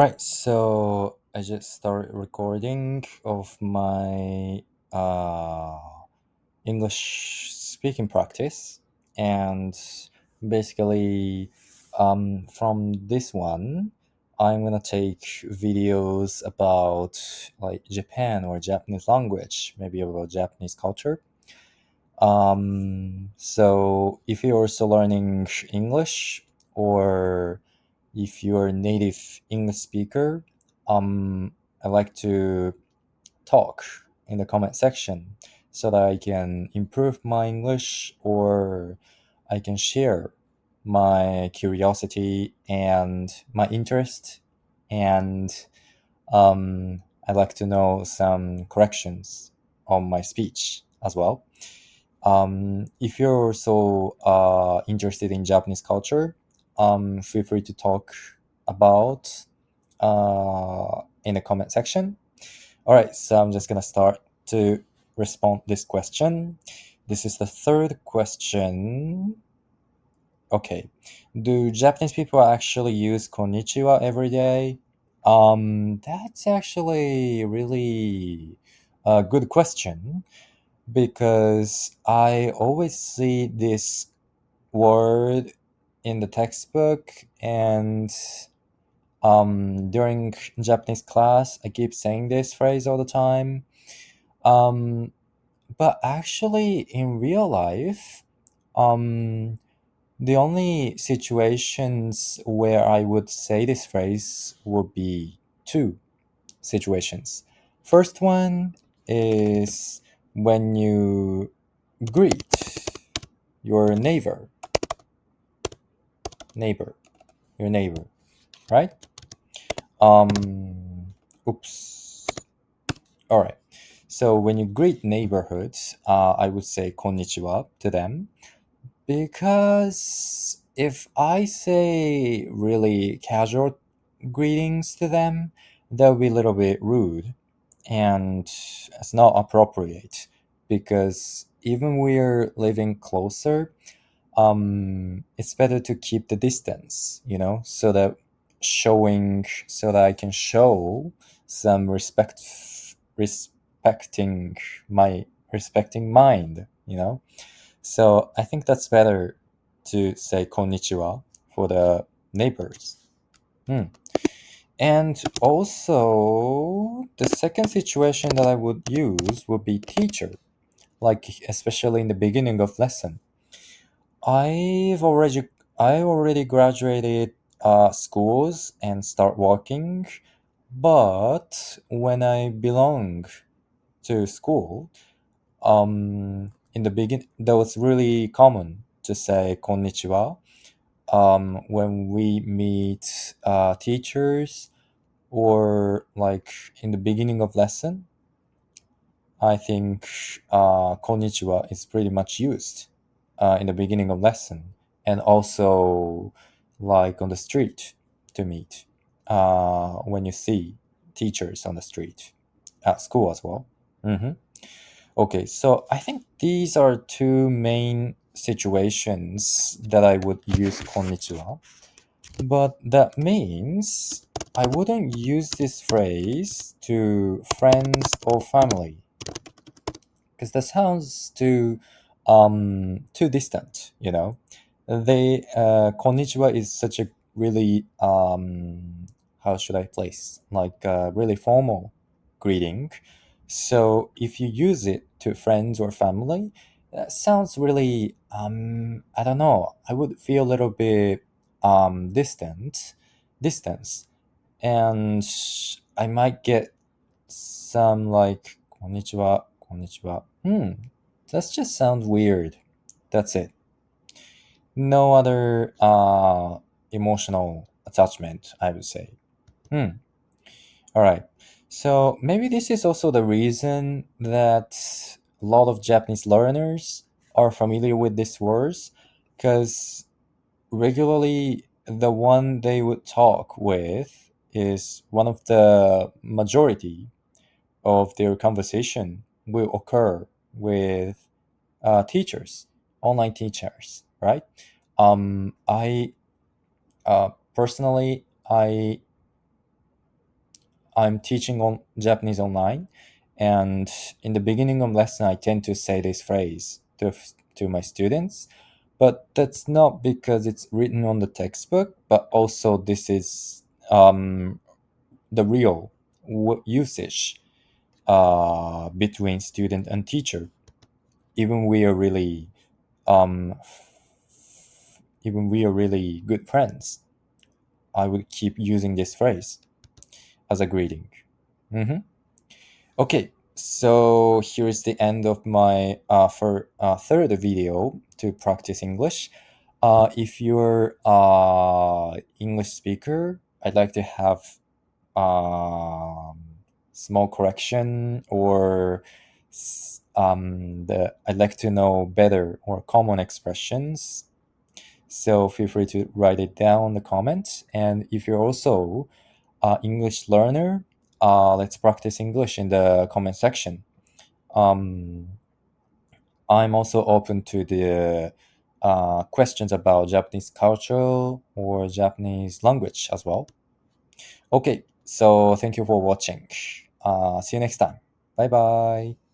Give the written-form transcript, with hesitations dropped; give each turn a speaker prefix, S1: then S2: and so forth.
S1: Right, so I just started recording of my uh, English speaking practice, and basically, from this one, I'm gonna take videos about like Japan or Japanese language, maybe about Japanese culture. So if you're also learning English or if you're a native English speaker, I like to talk in the comment section so that I can improve my English or I can share my curiosity and my interest, and I'd like to know some corrections on my speech as well. If you're also interested in Japanese culture, feel free to talk about in the comment section. All right, so I'm just gonna start to respond this question. This is the third question. Okay, do Japanese people actually use konnichiwa every day? That's actually really a good question because I always see this word in the textbook, and during Japanese class I keep saying this phrase all the time. um, but actually in real life, um, the only situations where I would say this phrase would be two situations. First one is when you greet your neighbor, your neighbor, right? Oops. All right. So when you greet neighborhoods, I would say konnichiwa to them, because if I say really casual greetings to them, they'll be a little bit rude, and it's not appropriate because even we're living closer, it's better to keep the distance, so that I can show some respecting my respecting mind, so I think that's better to say konnichiwa for the neighbors. Hmm. And also, the second situation that I would use would be teacher, like especially in the beginning of lesson. I've already I already graduated schools and start working, but when I belong to school, in the begin that was really common to say konnichiwa when we meet teachers, or like in the beginning of lesson. I think konnichiwa is pretty much used in the beginning of lesson, and also like on the street to meet when you see teachers on the street at school as well. Hmm. Okay, so I think these are two main situations that I would use konnichiwa, but that means I wouldn't use this phrase to friends or family because that sounds too distant. They konnichiwa is such a really how should I place, like a really formal greeting. So if you use it to friends or family, that sounds really I don't know, I would feel a little bit distance, and I might get some like konnichiwa, konnichiwa. That just sounds weird. That's it. No other emotional attachment, I would say. Hmm. All right. So maybe this is also the reason that a lot of Japanese learners are familiar with these words, because regularly the one they would talk with is one of the majority of their conversation will occur with teachers, online teachers, right? I personally, I I'm teaching on Japanese online, and in the beginning of lesson, I tend to say this phrase to my students, but that's not because it's written on the textbook, but also this is the real usage between student and teacher. Even we are really um, even we are really good friends, I would keep using this phrase as a greeting. Mhm. Okay, so here is the end of my third video to practice English. If you're English speaker, I'd like to have small correction, or I'd like to know better or common expressions. So feel free to write it down in the comments. And if you're also English learner, let's practice English in the comment section. Um, I'm also open to the questions about Japanese culture or Japanese language as well. Okay, so thank you for watching. See you next time. Bye bye.